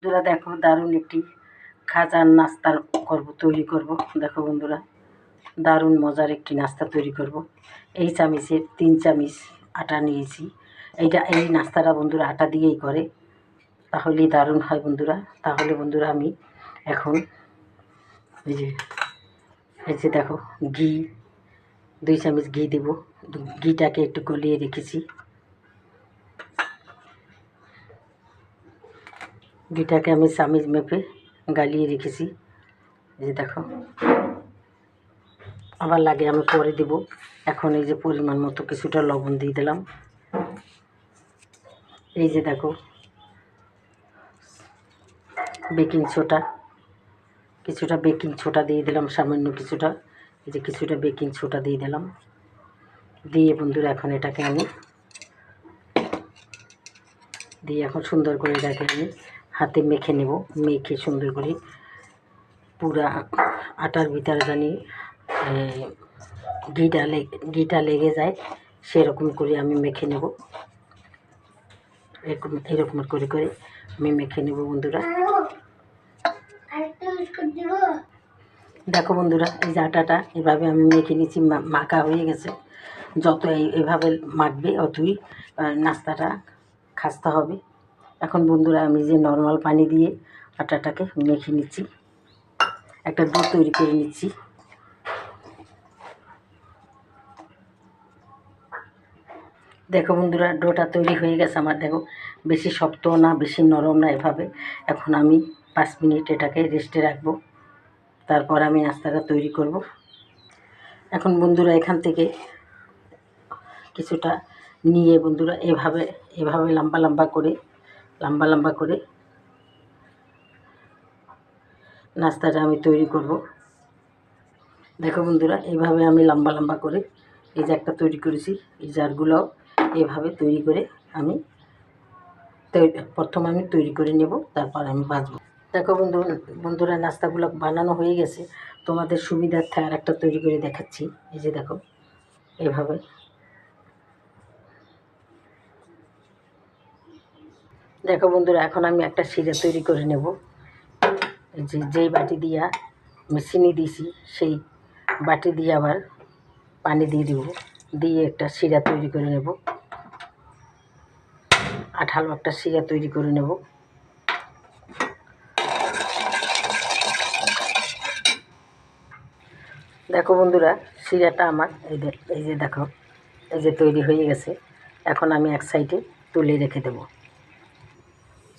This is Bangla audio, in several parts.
বন্ধুরা দেখো দারুণ একটি খাজার নাস্তা তৈরি করব। দেখো বন্ধুরা দারুণ মজার একটি নাস্তা তৈরি করব। এই চামিচের 3 চামিচ আটা নিয়েছি। এই নাস্তাটা বন্ধুরা আটা দিয়েই করে, তাহলেই দারুণ হয় বন্ধুরা। তাহলে বন্ধুরা আমি এখন এই যে দেখো ঘি 2 চামিচ ঘি দেব। ঘিটাকে একটু গলিয়ে রেখেছি। ঘিটাকে আমি চামিচ মেপে গালিয়ে রেখেছি। এই যে দেখো, আবার লাগে আমি পরে দেব। এখন এই যে পরিমাণ মতো কিছুটা লবণ দিয়ে দিলাম। এই যে দেখো বেকিং সোডা, কিছুটা বেকিং সোডা দিয়ে দিলাম, সামান্য কিছুটা। এই যে কিছুটা বেকিং সোডা দিয়ে দিলাম। দিয়ে বন্ধুরা এখন এটাকে আমি এখন সুন্দর করে এটাকে আমি হাতে মেখে নেব। মেখে সুন্দর করে পুরা আটার ভিতরে জানি ঘিটা লেগে যায় সেরকম করে আমি মেখে নেব। এরকম করে করে আমি মেখে নেব বন্ধুরা। দেখো বন্ধুরা এই যে আটাটা এভাবে আমি মেখে নিচ্ছি, মাখা হয়ে গেছে। যত এভাবে মাখবে অতই নাস্তাটা খাস্তা হবে। এখন বন্ধুরা আমি যে নর্মাল পানি দিয়ে আটাটাকে মেখে নিচ্ছি, একটা ডো তৈরি করে নিচ্ছি। দেখো বন্ধুরা ডোটা তৈরি হয়ে গেছে আমার। দেখো বেশি শক্ত না বেশি নরম না, এভাবে। এখন আমি 5 মিনিট এটাকে রেস্টে রাখবো, তারপর আমি নাস্তাটা তৈরি করব। এখন বন্ধুরা এখান থেকে কিছুটা নিয়ে বন্ধুরা এভাবে লম্বা লম্বা করে নাস্তাটা আমি তৈরি করব। দেখো বন্ধুরা এইভাবে আমি লম্বা করে এই যে একটা তৈরি করেছি। এই জারগুলো এভাবে তৈরি করে আমি প্রথমে আমি তৈরি করে নেব, তারপর আমি ভাজবো। দেখো বন্ধুরা নাস্তাগুলো বানানো হয়ে গেছে। তোমাদের সুবিধার্থে আর একটা তৈরি করে দেখাচ্ছি। এই যে দেখো এভাবে। দেখো বন্ধুরা এখন আমি একটা শিরা তৈরি করে নেব। যেই বাটি দিয়া আমি চিনি দিয়েছি সেই বাটি দিয়ে আবার পানি দিয়ে দেব, দিয়ে একটা শিরা তৈরি করে নেব। আঠালো একটা শিরা তৈরি করে নেব। দেখো বন্ধুরা শিরাটা আমার এই যে দেখো এই যে তৈরি হয়ে গেছে। এখন আমি এক সাইডে তুলে রেখে দেব।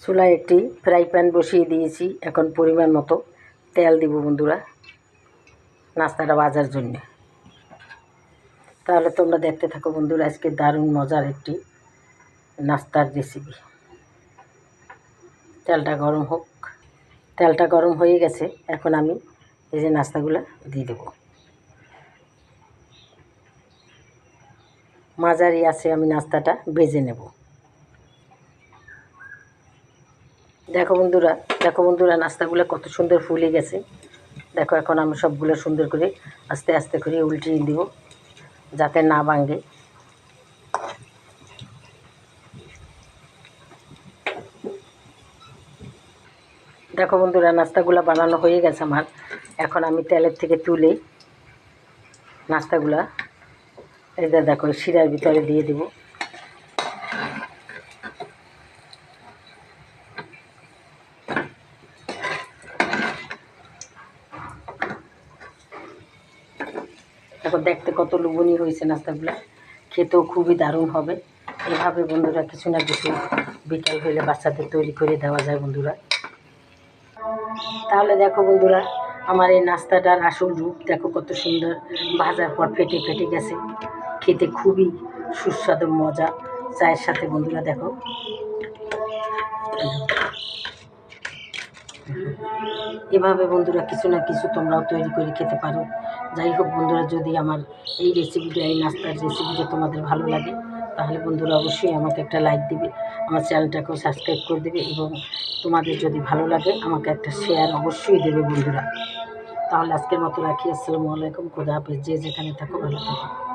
চুলায় একটি ফ্রাই প্যান বসিয়ে দিয়েছি। এখন পরিমাণ মতো তেল দিব বন্ধুরা নাস্তাটা ভাজার জন্য। তাহলে তোমরা দেখতে থাকো বন্ধুরা আজকে দারুণ মজার একটি নাস্তার রেসিপি। তেলটা গরম হোক। তেলটা গরম হয়ে গেছে। এখন আমি এই যে নাস্তাগুলো দিয়ে দেবো। মাঝারি আছে আমি নাস্তাটা ভেজে নেব। দেখো বন্ধুরা নাস্তাগুলো কত সুন্দর ফুলে গেছে। দেখো এখন আমি সবগুলো সুন্দর করে আস্তে আস্তে করে উল্টিয়ে দিব যাতে না ভাঙে। দেখো বন্ধুরা নাস্তাগুলো বানানো হয়ে গেছে আমার। এখন আমি তেলের থেকে তুলে নাস্তাগুলা এই যে দেখো শিরার ভিতরে দিয়ে দেব। দেখো দেখতে কত লোভনীয় হয়েছে নাস্তাগুলো, খেতেও খুবই দারুণ হবে। এভাবে বন্ধুরা কিছু না কিছু বিকাল হলে বাচ্চাদের তৈরি করে দেওয়া যায় বন্ধুরা। তাহলে দেখো বন্ধুরা আমার এই নাস্তাটার আসল রূপ দেখো কত সুন্দর। ভাজার পর ফেটে ফেটে গেছে, খেতে খুবই সুস্বাদু মজা চায়ের সাথে বন্ধুরা। দেখো এভাবে বন্ধুরা কিছু না কিছু তোমরাও তৈরি করে খেতে পারো। যাই হোক বন্ধুরা, যদি আমার এই রেসিপিটা এই নাস্তার রেসিপিটা তোমাদের ভালো লাগে তাহলে বন্ধুরা অবশ্যই আমাকে একটা লাইক দিবে, আমার চ্যানেলটাকেও সাবস্ক্রাইব করে দেবে এবং তোমাদের যদি ভালো লাগে আমাকে একটা শেয়ার অবশ্যই দেবে বন্ধুরা। তাহলে আজকের মতো রাখি। আসসালামু আলাইকুম, খোদা হাফেজ। যে যেখানে থাকো ভালো থাকো।